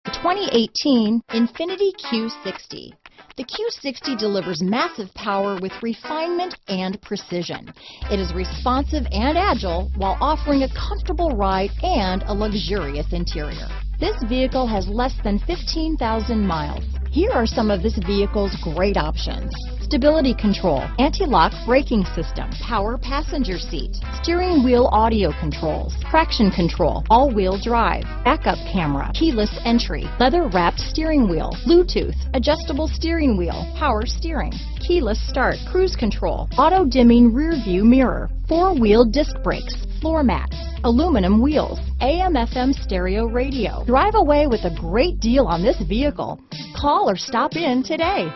The 2018 Infiniti Q60. The Q60 delivers massive power with refinement and precision. It is responsive and agile while offering a comfortable ride and a luxurious interior. This vehicle has less than 15,000 miles. Here are some of this vehicle's great options: stability control, anti-lock braking system, power passenger seat, steering wheel audio controls, traction control, all-wheel drive, backup camera, keyless entry, leather-wrapped steering wheel, Bluetooth, adjustable steering wheel, power steering, keyless start, cruise control, auto-dimming rear-view mirror, four-wheel disc brakes, floor mats, aluminum wheels, AM/FM stereo radio. Drive away with a great deal on this vehicle. Call or stop in today.